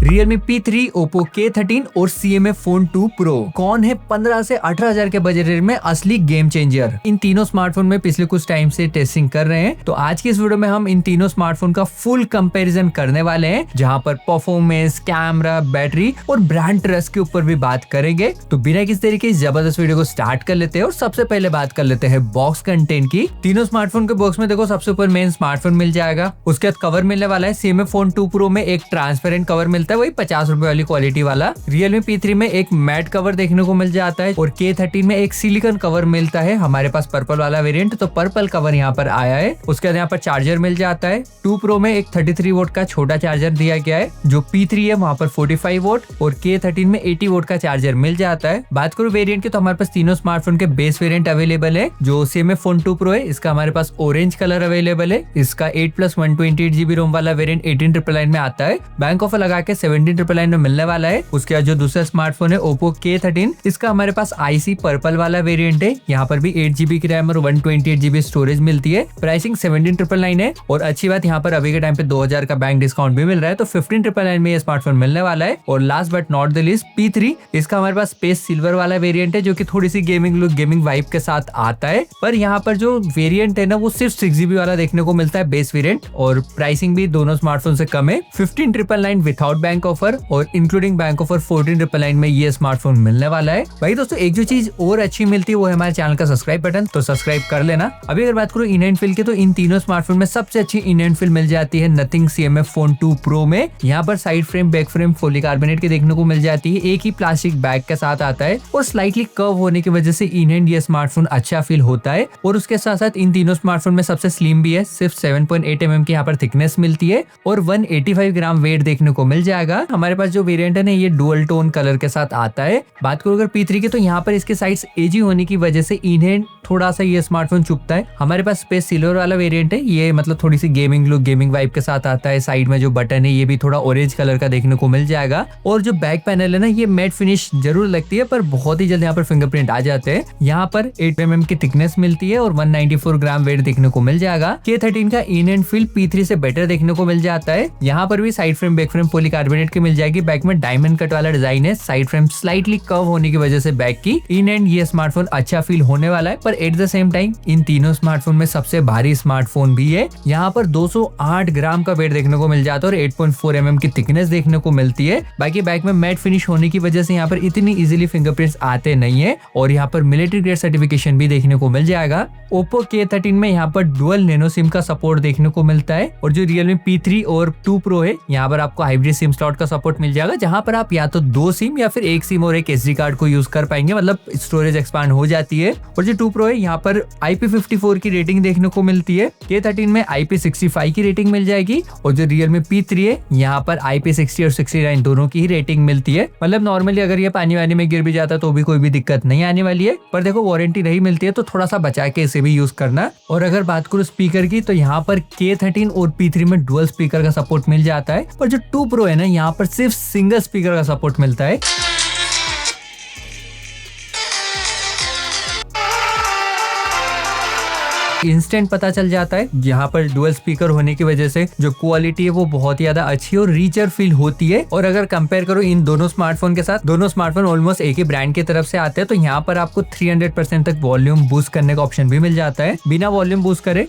Realme P3, Oppo K13 और CMA Phone 2 Pro। कौन है 15 से 18,000 के बजट रेंज में असली गेम चेंजर? इन तीनों स्मार्टफोन में पिछले कुछ टाइम से टेस्टिंग कर रहे हैं, तो आज की इस वीडियो में हम इन तीनों स्मार्टफोन का फुल कंपैरिजन करने वाले हैं, जहां पर परफॉर्मेंस, कैमरा, बैटरी और ब्रांड ट्रस्ट के ऊपर भी बात करेंगे। तो बिना किसी तरीके की जबरदस्त वीडियो को स्टार्ट कर लेते हैं और सबसे पहले बात कर लेते हैं बॉक्स कंटेंट की। तीनों स्मार्टफोन के बॉक्स में देखो सबसे ऊपर मेन स्मार्टफोन मिल जाएगा, उसके बाद कवर मिलने वाला है। CMA Phone 2 Pro में एक ट्रांसपेरेंट कवर मिलता है, वही 50 रुपए वाली क्वालिटी वाला। Realme P3 में एक मैट कवर देखने को मिल जाता है और K13 में एक सिलिकॉन कवर मिलता है। हमारे पास पर्पल वाला वेरिएंट, तो पर्पल कवर यहाँ पर आया है। उसके बाद यहाँ पर चार्जर मिल जाता है। 2 Pro में एक 33 वोट का छोटा चार्जर दिया गया है, जो P3 है वहाँ पर 45 वोट और K13 में 80 वोट का चार्जर मिल जाता है। बात करूँ वेरिएंट की, तो हमारे पास तीनों स्मार्टफोन के बेस वेरिएंट अवेलेबल है। जो CMA Phone 2 Pro है, इसका हमारे पास ऑरेंज कलर अवेलेबल है। इसका 8+128GB रोम वाला वेरिएंट 18,999 में आता है। बैंक ऑफर लगा के 17,999 में मिलने वाला है। उसके बाद जो दूसरा स्मार्टफोन है Oppo K13, इसका हमारे पास IC पर्पल वाला वेरिएंट है। यहाँ पर भी 8GB की रैम और 128GB स्टोरेज मिलती है। प्राइसिंग 17,999 है और अच्छी बात यहाँ पर अभी के टाइम पे 2,000 का बैंक डिस्काउंट भी मिल रहा है, तो 15,999 में ये स्मार्टफोन मिलने वाला है। और last but not the least P3, इसका हमारे पास स्पेस सिल्वर वाला वेरिएंट है, जो कि थोड़ी सी गेमिंग लुक, गेमिंग वाइब के साथ आता है। पर यहाँ पर जो वेरिएंट है ना, वो सिर्फ 6GB वाला देखने को मिलता है बेस वेरिएंट, और प्राइसिंग भी दोनों स्मार्टफोन से कम है। 15,999 विदाउट बैंक ऑफर और इंक्लूडिंग बैंक ऑफर 14,999 में ये स्मार्टफोन मिलने वाला है। भाई दोस्तों, एक जो चीज और अच्छी मिलती है वो है हमारे चैनल का सब्सक्राइब बटन, तो सब्सक्राइब कर लेना। अभी अगर बात करूँ इन हैंड फील की, तो इन तीनों स्मार्टफोन में सबसे अच्छी इन हैंड फील मिल जाती है नथिंग CMA Phone 2 Pro में। यहाँ पर side frame, back frame polycarbonate की देखने को मिल जाती है, एक ही प्लास्टिक बैग के साथ आता है और स्लाइटली कर्व होने की वजह से इन हैंड ये स्मार्टफोन अच्छा फील होता है। और उसके साथ साथ इन तीनों स्मार्टफोन में सबसे स्लिम भी है, सिर्फ 7.8 mm की यहाँ पर थिकनेस मिलती है और 185 ग्राम वेट देखने को मिल जाएगा। हमारे पास जो वेरिएंट है ना, ये डुअल टोन कलर के साथ आता है। बात करूँ अगर P3 की, तो यहाँ पर इसके साइड्स एजी होने की वजह से इन हैंड थोड़ा सा ये स्मार्टफोन चुभता है। हमारे पास स्पेस सिल्वर वाला वेरिएंट है, ये मतलब थोड़ी सी गेमिंग लुक, गेमिंग वाइब के साथ आता है। साइड में जो बटन है ये भी थोड़ा ऑरेंज कलर का देखने को मिल जाएगा। और जो बैक पैनल है ना, ये मैट फिनिश जरूर लगती है, पर बहुत ही जल्द यहाँ पर फिंगरप्रिंट आ जाते हैं। यहाँ पर 8 mm की थिकनेस मिलती है और 194 ग्राम वेट देखने को मिल जाएगा। K13 का इन एंड फील P3 से बेटर देखने को मिल जाता है। यहाँ पर भी side frame, back frame polycarbonate की मिल जाएगी। बैक में डायमंड कट वाला डिजाइन है, साइड फ्रेम स्लाइटली कर्व होने की वजह से बैक की इन एंड ये स्मार्टफोन अच्छा फील होने वाला है। पर at the same time in तीनों स्मार्टफोन में सबसे भारी स्मार्टफोन भी है। यहाँ पर 208 ग्राम का वेट देखने को मिल जाता है और 8.4 mm की थिकनेस देखने को मिलती है। बाकी बैक में मैट फिनिश होने की वजह से यहाँ पर इतनी इजीली फिंगरप्रिंट्स आते नहीं है और यहाँ पर मिलिट्री ग्रेड सर्टिफिकेशन भी देखने को मिल जाएगा। Oppo K13 में यहाँ पर डुअल नैनो सिम का सपोर्ट देखने को मिलता है और जो Realme P3 और 2 Pro है, यहाँ पर आपको हाइब्रिड सिम स्लॉट का सपोर्ट मिल जाएगा, जहाँ पर आप या तो 2 सिम या फिर 1 सिम और एक SD कार्ड को यूज कर पाएंगे, मतलब स्टोरेज एक्सपांड हो जाती है। और जो 2 Pro है, यहाँ पर IP54 की रेटिंग देखने को मिलती है। K13 में IP65 की रेटिंग मिल जाएगी और जो Realme P3 है, यहाँ पर IP60 और 69 दोनों की ही रेटिंग मिलती है। मतलब नॉर्मली अगर ये पानी वानी में गिर भी जाता तो भी कोई भी दिक्कत नहीं आने वाली है, पर देखो वारंटी नहीं मिलती है, तो थोड़ा सा बचा के इसे भी यूज करना। और अगर बात करूँ स्पीकर की, तो यहाँ पर K13 और P3 में डुअल स्पीकर का सपोर्ट मिल जाता है, पर जो 2 Pro है ना, यहाँ पर सिर्फ सिंगल स्पीकर का सपोर्ट मिलता है। इंस्टेंट पता चल जाता है। यहाँ पर डुअल स्पीकर होने की वजह से जो क्वालिटी है वो बहुत ही ज्यादा अच्छी और रिचर फील होती है। और अगर कंपेयर करो इन दोनों स्मार्टफोन के साथ, दोनों स्मार्टफोन ऑलमोस्ट एक ही ब्रांड की तरफ से आते हैं, तो यहाँ पर आपको 300% तक वॉल्यूम बूस्ट करने का ऑप्शन भी मिल जाता है बिना वॉल्यूम बूस्ट करे।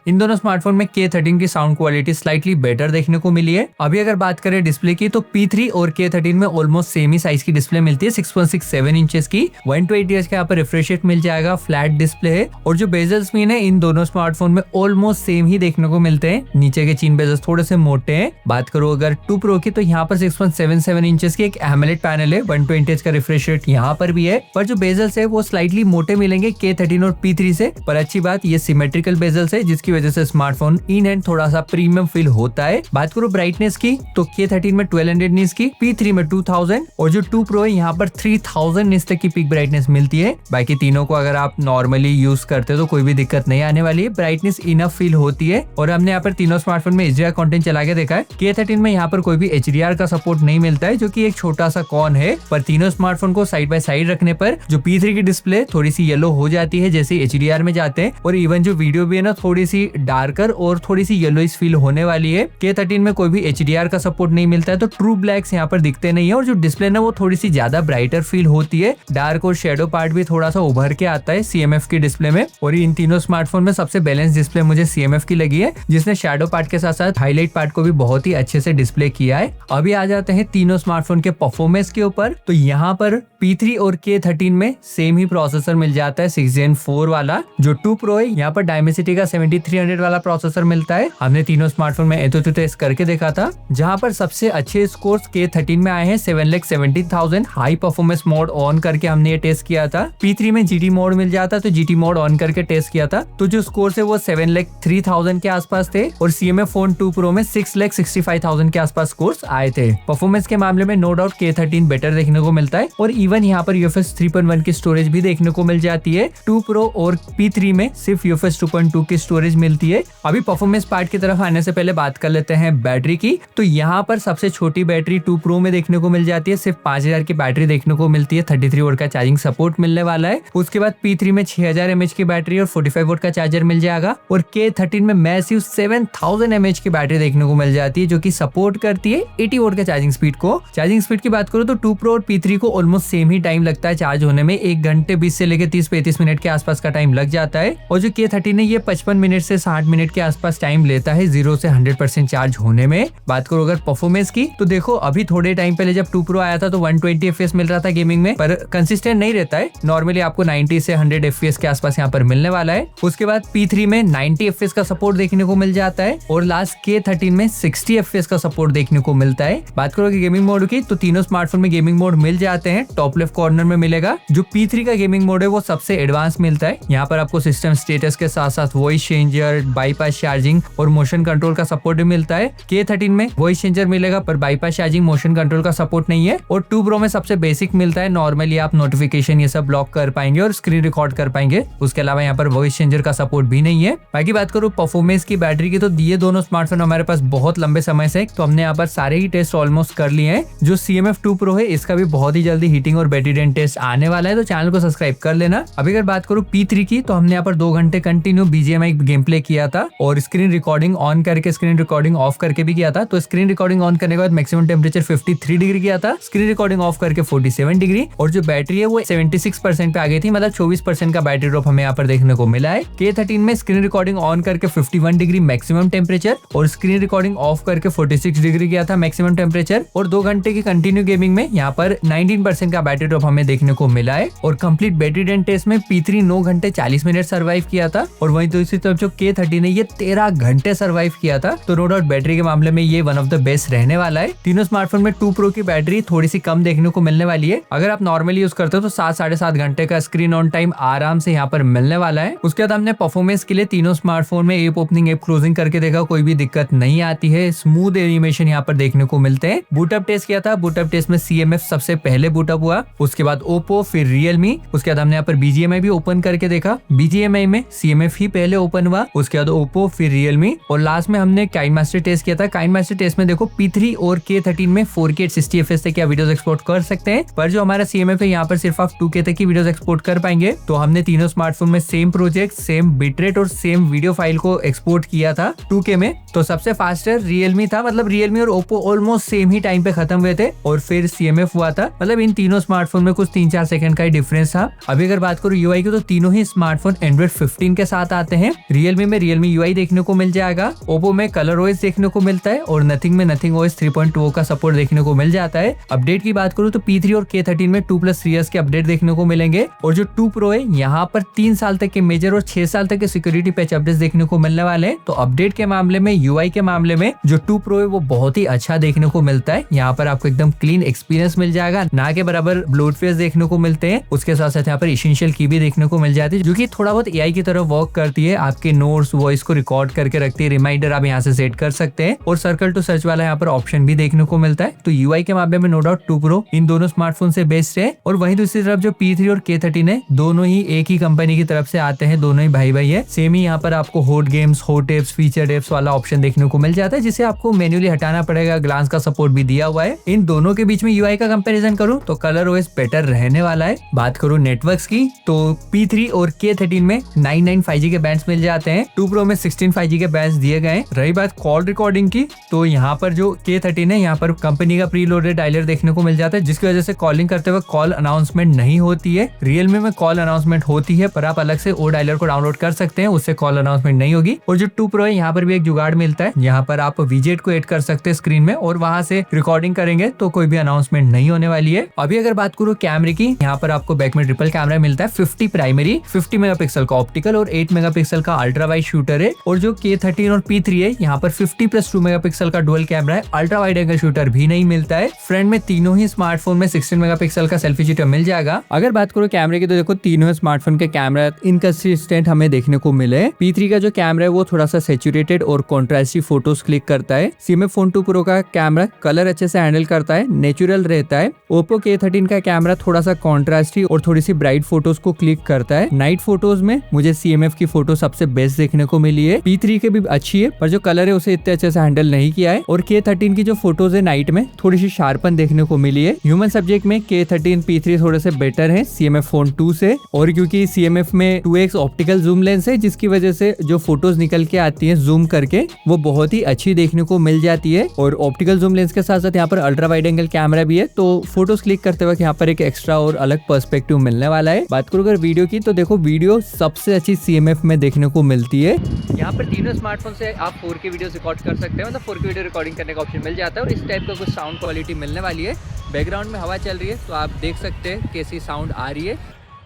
इन दोनों स्मार्टफोन में K13 की साउंड क्वालिटी स्लाइटली बेटर देखने को मिली है। अभी अगर बात करें डिस्प्ले की, तो P3 और K13 में ऑलमोस्ट सेम ही साइज की डिस्प्ले मिलती है, 6.67 इंचेस की। 120 Hz का यहाँ पर रिफ्रेश रेट मिल जाएगा, फ्लैट डिस्प्ले है। और जो बेजल्स भी है इन दोनों स्मार्टफोन में ऑलमोस्ट सेम ही देखने को मिलते हैं, नीचे के चीन बेजल्स थोड़े से मोटे हैं। बात करो अगर 2 Pro की, तो यहाँ पर 6.77 इंचेस की एक AMOLED पैनल है, 120 Hz का रिफ्रेश रेट यहाँ पर भी है, पर जो बेजल्स है वो स्लाइटली मोटे मिलेंगे K13 और P3 से। पर अच्छी बात, ये सिमेट्रिकल बेजल्स है, जिसकी वजह से स्मार्टफोन इन हैंड थोड़ा सा प्रीमियम फील होता है। बात करो ब्राइटनेस की, तो K13 में 1200 निट्स की, P3 में 2000 और जो 2 Pro है यहाँ पर 3000 निट्स तक की पीक ब्राइटनेस मिलती है। बाकी तीनों को अगर आप नॉर्मली यूज करते हो तो कोई भी दिक्कत नहीं आने वाली है, ब्राइटनेस इनफ फील होती है। और हमने यहाँ पर तीनों स्मार्टफोन में HDR कंटेंट चला के देखा है। K13 में यहाँ पर कोई भी HDR का सपोर्ट नहीं मिलता है, जो कि एक छोटा सा कॉन है। पर तीनों स्मार्टफोन को साइड बाय साइड रखने पर जो P3 की डिस्प्ले थोड़ी सी येलो हो जाती है जैसे HDR में जाते हैं, और इवन जो वीडियो भी है ना थोड़ी सी सी डार्कर और थोड़ी सी येलोइश फील होने वाली है। K13 में कोई भी HDR का सपोर्ट नहीं मिलता है, तो ट्रू ब्लैक्स यहाँ पर दिखते नहीं है और जो डिस्प्ले ना वो थोड़ी सी ज्यादा ब्राइटर फील होती है। डार्क और शेडो पार्ट भी थोड़ा सा उभर के आता है CMF की डिस्प्ले में। और इन तीनों स्मार्टफोन में सबसे बैलेंस डिस्प्ले मुझे CMF की लगी है, जिसने शेडो पार्ट के साथ साथ हाईलाइट पार्ट को भी बहुत ही अच्छे से डिस्प्ले किया है। अभी आ जाते हैं तीनों स्मार्टफोन के परफॉर्मेंस के ऊपर। तो यहाँ पर P3 और K13 में सेम ही प्रोसेसर मिल जाता है 6 Gen 4 वाला। जो 2 Pro है यहाँ पर Dimensity का 7300 वाला प्रोसेसर मिलता है। हमने तीनों स्मार्टफोन में एंथुसियास्ट टेस्ट करके देखा था, जहाँ पर सबसे अच्छे स्कोर्स K13 में आए हैं 7,70,000। हाई परफॉर्मेंस मोड ऑन करके हमने ये टेस्ट किया था। P3 में GT मोड मिल जाता, तो GT मोड ऑन करके टेस्ट किया था, तो जो स्कोर्स है वो 7,03,000 के आसपास थे। और CMF फोन 2 Pro में 6,65,000 के आसपास स्कोर्स आए थे। परफॉर्मेंस के मामले में नो डाउट K13 बेटर देखने को मिलता है और इवन यहाँ पर UFS 3.1 की स्टोरेज भी देखने को मिल जाती है। 2 Pro और P3 में सिर्फ UFS 2.2 की स्टोरेज मिलती है। अभी परफॉर्मेंस पार्ट की तरफ आने से पहले बात कर लेते हैं बैटरी की। तो यहाँ पर सबसे छोटी बैटरी 2 Pro में देखने को मिल जाती है, सिर्फ 5000 की बैटरी देखने को मिलती है। 33 वोल्ट का चार्जिंग सपोर्ट मिलने वाला है। उसके बाद P3 में 6000 mAh की बैटरी और 45 वोल्ट का चार्जर मिल जाएगा। और K13 में मैसिव 7000 mAh की बैटरी देखने को मिल जाती है, जो कि सपोर्ट करती है 80 वोल्ट का चार्जिंग स्पीड को। चार्जिंग स्पीड की बात करूँ तो 2 Pro और P3 को ऑलमोस्ट सेम ही टाइम लगता है चार्ज होने में। 1 घंटे 20 से लेकर 30-35 मिनट के आसपास का टाइम लग जाता है। और जो K13 है ये 55 मिनट से 60 मिनट के आसपास टाइम लेता है 0 से 100% चार्ज होने में। बात करो अगर परफॉर्मेंस की, तो देखो अभी थोड़े टाइम पहले जब 2 Pro आया था तो 120 FPS मिल रहा था गेमिंग में, पर कंसिस्टेंट नहीं रहता है। नॉर्मली आपको 90 से 100 FPS के आसपास यहाँ पर मिलने वाला है। उसके बाद P3 में 90 FPS का सपोर्ट देखने को मिल जाता है और लास्ट K13 में 60 FPS का सपोर्ट देखने को मिलता है। बात करो गेमिंग मोड की, तो तीनों स्मार्टफोन में गेमिंग मोड मिल जाते हैं। टॉप लेफ्ट कॉर्नर में मिलेगा। जो P3 का गेमिंग मोड है वो सबसे एडवांस मिलता है। यहाँ पर आपको सिस्टम स्टेटस के साथ साथ वॉइस चेंजर, बाईपास चार्जिंग और मोशन कंट्रोल का सपोर्ट भी मिलता है। K13 में वॉइस चेंजर मिलेगा पर बाईपास चार्जिंग, मोशन कंट्रोल का सपोर्ट नहीं है। और 2 Pro में सबसे बेसिक मिलता है। नॉर्मली आप नोटिफिकेशन ये सब ब्लॉक कर पाएंगे और स्क्रीन रिकॉर्ड कर पाएंगे। उसके अलावा यहाँ पर वॉइस चेंजर का सपोर्ट भी नहीं है। बाकी बात करूँ परफॉर्मेंस की, बैटरी की, तो ये दोनों स्मार्टफोन हमारे पास बहुत लंबे समय से, तो हमने यहाँ पर सारे ही टेस्ट ऑलमोस्ट कर लिए हैं। जो CMF 2 Pro है इसका भी बहुत ही जल्दी हीटिंग और बैटरी ड्रेन टेस्ट आने वाला है, तो चैनल को सब्सक्राइब कर लेना। अभी अगर बात करूँ P3 की, तो हमने यहाँ पर 2 घंटे कंटिन्यू BGMI गेम प्ले किया था और स्क्रीन रिकॉर्डिंग ऑन करके स्क्रीन रिकॉर्डिंग ऑफ करके भी किया था। तो स्क्रीन रिकॉर्डिंग ऑन करने के बाद मैक्सिमम टेम्परेचर 53 डिग्री किया था, स्क्रीन रिकॉर्डिंग ऑफ करके 47 डिग्री। और जो बैटरी है वो 76% पे आ गई थी, मतलब 24% का बैटरी ड्रॉप हमें यहाँ पर देखने को मिला है। K13 में स्क्रीन रिकॉर्डिंग ऑन करके 51 डिग्री मैक्सिमम टेम्परेचर और स्क्रीन रिकॉर्डिंग ऑफ करके 46 डिग्री किया था मैक्सिमम टेम्परेचर। और 2 घंटे की कंटिन्यू गेमिंग में यहाँ पर 19% का बैटरी ड्रॉप हमें देखने को मिला है। और कंप्लीट बैटरी ड्रेन टेस्ट में P3 9 घंटे 40 मिनट सर्वाइव किया था और वहीं दूसरी तरफ जो K13 ने ये 13 घंटे सर्वाइव किया था। तो नो डाउट बैटरी के मामले में ये वन ऑफ द बेस्ट रहने वाला है। तीनों स्मार्टफोन में 2 Pro की बैटरी थोड़ी सी कम देखने को मिलने वाली है। अगर आप नॉर्मली यूज करते हो तो 7-7.5 घंटे का स्क्रीन ऑन टाइम आराम से यहाँ पर मिलने वाला है। उसके बाद हमने परफॉर्मेंस के लिए तीनों स्मार्टफोन में ऐप ओपनिंग, ऐप क्लोजिंग करके देखा, कोई भी दिक्कत नहीं आती है। स्मूथ एनिमेशन यहाँ पर देखने को मिलते हैं। बूटअप टेस्ट किया था, बूटअप टेस्ट में CMF सबसे पहले बूटअप हुआ, उसके बाद Oppo, फिर Realme, उसके बाद हमने यहाँ पर BGMI भी ओपन करके देखा। BGMI में CMF ही पहले ओपन हुआ, उसके बाद Oppo, फिर Realme और लास्ट में हमने काइनमास्टर टेस्ट किया था। काइनमास्टर टेस्ट में देखो P3 और K13 में 4K 60 FPS तक या वीडियोस एक्सपोर्ट कर सकते हैं, पर जो हमारा CMF है यहाँ पर सिर्फ आप 2K तक की वीडियोस एक्सपोर्ट कर पाएंगे। तो हमने तीनों स्मार्टफोन में सेम प्रोजेक्ट, सेम बिटरेट और सेम वीडियो फाइल को एक्सपोर्ट किया था 2K में। तो सबसे फास्टर Realme था, मतलब Realme और Oppo ऑलमोस्ट सेम ही टाइम पे खत्म हुए थे और फिर CMF हुआ था। मतलब इन तीनों स्मार्टफोन में कुछ 3-4 सेकंड का ही डिफरेंस था। अभी अगर बात करूँ UI की, तो तीनों ही स्मार्टफोन Android 15 के साथ आते हैं। Realme में Realme UI देखने को मिल जाएगा, Oppo में ColorOS देखने को मिलता है और Nothing में Nothing OS 3.2 का सपोर्ट देखने को मिल जाता है। अपडेट की बात करूँ तो P3 और K13 में 2+3 इयर्स के अपडेट देखने को मिलेंगे और जो 2 Pro है यहाँ पर 3 साल तक के मेजर और 6 साल तक के सिक्योरिटी पैच अपडेट्स देखने को मिलने वाले हैं। तो अपडेट के मामले में, UI के मामले में जो 2 Pro है वो बहुत ही अच्छा देखने को मिलता है। यहाँ पर आपको एकदम क्लीन एक्सपीरियंस मिल जाएगा, ना के बराबर ब्लोटवेयर देखने को मिलते हैं। उसके साथ साथ यहाँ पर एसेंशियल की भी देखने को मिल जाती है, जो कि थोड़ा बहुत AI की तरह वर्क करती है। आपके नोट्स, वॉइस को रिकॉर्ड करके रखती है, रिमाइंडर आप यहाँ से सेट कर सकते हैं और सर्कल टू सर्च वाला यहाँ पर ऑप्शन भी देखने को मिलता है। तो UI के मामले में नो डाउट 2 Pro इन दोनों स्मार्टफोन से बेस्ट है। और वहीं दूसरी तरफ जो P3 और K13 है, दोनों ही एक ही कंपनी की तरफ से आते हैं, दोनों ही भाई भाई है। सेम ही यहाँ पर आपको hot games, hot apps, feature apps वाला ऑप्शन देखने को मिल जाता है, जिसे आपको मैन्युअली हटाना पड़ेगा। ग्लांस का सपोर्ट भी दिया हुआ है। इन दोनों के बीच में UI का कंपैरिजन करूं तो ColorOS बेटर रहने वाला है। बात करूं नेटवर्क्स की, तो P3 और K13 में 995G के बैंड्स मिल जाते हैं। 2 Pro में 16 5G के बैंड्स दिए गए। रही बात कॉल रिकॉर्डिंग की, तो यहाँ पर जो K13 है, यहाँ पर कंपनी का प्री लोडेड डायलर देखने को मिल जाता है, जिसकी वजह से कॉलिंग करते वक्त कॉल अनाउंसमेंट नहीं होती है। Realme में कॉल अनाउंसमेंट होती है, पर आप अलग से वो डायलर को डाउनलोड कर सकते हैं, उससे कॉल अनाउंसमेंट नहीं होगी। और जो 2 Pro है, यहाँ पर भी एक जुगाड़ मिलता है, यहाँ पर आप विजेट को ऐड कर सकते हैं स्क्रीन में, और वहां से रिकॉर्डिंग करेंगे तो कोई भी अनाउंसमेंट नहीं होने वाली है। अभी अगर बात करूँ कैमरे की, यहाँ पर आपको बैक में ट्रिपल कैमरा मिलता है, 50 प्राइमरी, 50 मेगापिक्सल का ऑप्टिकल और 8 मेगापिक्सल का अल्ट्रा वाइड शूटर है। और जो K13 और P3 है, यहाँ पर 50+2 मेगापिक्सल का डुअल कैमरा है, अल्ट्रा वाइड एंगल शूटर भी नहीं मिलता है। फ्रंट में तीनों ही स्मार्टफोन में 16 मेगापिक्सल का सेल्फी शूटर मिल जाएगा। अगर बात करो कैमरे की, तो देखो तीनों स्मार्टफोन के कैमरा इनकंसिस्टेंट हमें देखने को मिले। P3 का जो कैमरा है वो थोड़ा सा सैचुरेटेड और कॉन्ट्रास्टी फोटोज क्लिक करता है। CMF फोन 2 Pro का कैमरा कलर अच्छे से हैंडल करता है, नेचुरल रहता है। Oppo K13 का कैमरा थोड़ा सा कॉन्ट्रास्टी और थोड़ी सी ब्राइट फोटोज को क्लिक करता है। नाइट फोटोज में मुझे CMF की फोटो सबसे बेस्ट देखने को मिली है। P3 के भी अच्छी है, पर जो कलर है उसे इतने अच्छे से हैंडल नहीं किया है। और K13 की जो फोटोज है नाइट में थोड़ी सी शार्पन देखने को मिली है। ह्यूमन सब्जेक्ट में K13 P3 थोड़े से बेटर है CMF फोन 2 से, और क्योंकि CMF में 2x ऑप्टिकल जूम लेंस है, जिसकी वजह से जो फोटोज निकल के आती है जूम करके वो बहुत ही अच्छी देखने को मिल जाती है। और ऑप्टिकल जूम लेंस के साथ साथ यहाँ पर अल्ट्रा वाइड एंगल कैमरा भी है, तो फोटोज क्लिक करते वक्त यहाँ पर एक एक्स्ट्रा और अलग पर्सपेक्टिव मिलने वाला है। बात करूँ अगर वीडियो की, तो देखो वीडियो सबसे अच्छी CMF में देखने को मिलती है। यहाँ पर तीनों स्मार्टफोन से आप 4K वीडियो रिकॉर्ड कर सकते हैं, मतलब 4K वीडियो रिकॉर्डिंग करने का ऑप्शन मिल जाता है। और इस टाइप का कुछ साउंड क्वालिटी मिलने वाली है। बैकग्राउंड में हवा चल रही है, तो आप देख सकते हैं कैसी साउंड आ रही है।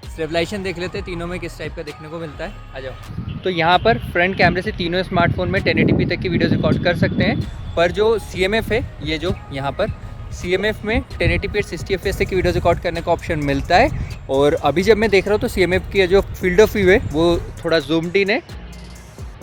स्टेबलाइजेशन देख लेते हैं तीनों में किस टाइप का देखने को मिलता है। आ जाओ। तो यहाँ पर फ्रंट कैमरे से तीनों स्मार्टफोन में 1080p तक की वीडियो रिकॉर्ड कर सकते हैं, पर जो CMF है, ये जो यहाँ पर CMF में 1080p 60 fps तक की वीडियो रिकॉर्ड करने का ऑप्शन मिलता है। और अभी जब मैं देख रहा हूँ तो CMF की जो फील्ड ऑफ व्यू है वो थोड़ा जूम्ड इन है।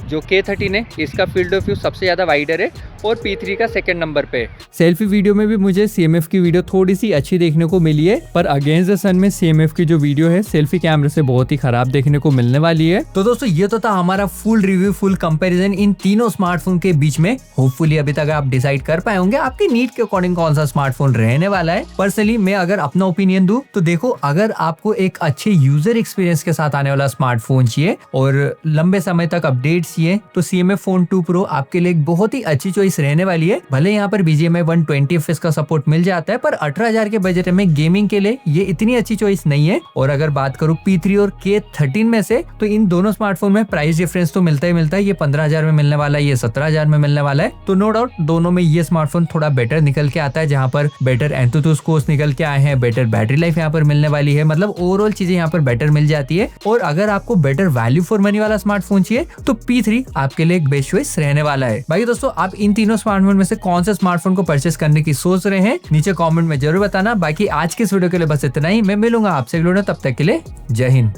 जो K13 है इसका फील्ड ऑफ व्यू सबसे ज़्यादा वाइडर है, और P3 का सेकंड नंबर पे। सेल्फी वीडियो में भी मुझे CMF की वीडियो थोड़ी सी अच्छी देखने को मिली है, पर अगेंस्ट द सन में CMF की जो वीडियो है सेल्फी कैमरे से बहुत ही खराब देखने को मिलने वाली है। तो दोस्तों ये तो था हमारा फुल रिव्यू, फुल कंपैरिजन इन तीनों स्मार्टफोन के बीच में। होपफुली अभी तक आप डिसाइड कर पाए होंगे आपकी नीड के अकॉर्डिंग कौन सा स्मार्टफोन रहने वाला है। पर्सनली मैं अगर अपना ओपिनियन दूं, तो देखो अगर आपको एक अच्छे यूजर एक्सपीरियंस के साथ आने वाला स्मार्टफोन चाहिए और लंबे समय तक अपडेट चाहिए, तो CMF फोन 2 Pro आपके लिए एक बहुत ही अच्छी चॉइस रहने वाली है। भले यहाँ पर BGMI 120 fps का सपोर्ट मिल जाता है, पर 18,000 के बजट में गेमिंग के लिए ये इतनी अच्छी चॉइस नहीं है। और अगर बात करूँ P3 और K13 में से, तो इन दोनों स्मार्टफोन में प्राइस डिफरेंस तो मिलता ही मिलता है। ये 15,000 में मिलने वाला है, ये 17,000 में मिलने वाला है। तो नो डाउट दोनों में ये स्मार्टफोन थोड़ा बेटर निकल के आता है, जहाँ पर बेटर एंथुसियास्ट स्कोर्स निकल के आए हैं, बेटर बैटरी लाइफ यहाँ पर मिलने वाली है, मतलब ओवरऑल चीजें यहाँ पर बेटर मिल जाती है। और अगर आपको बेटर वैल्यू फॉर मनी वाला स्मार्टफोन चाहिए, तो P3 आपके लिए एक बेस्ट चॉइस रहने वाला है। बाकी दोस्तों आप इन तीनों स्मार्टफोन में से कौन से स्मार्टफोन को परचेस करने की सोच रहे हैं, नीचे कमेंट में जरूर बताना। बाकी आज के इस वीडियो के लिए बस इतना ही। मैं मिलूंगा आपसे, तब तक के लिए जय हिंद।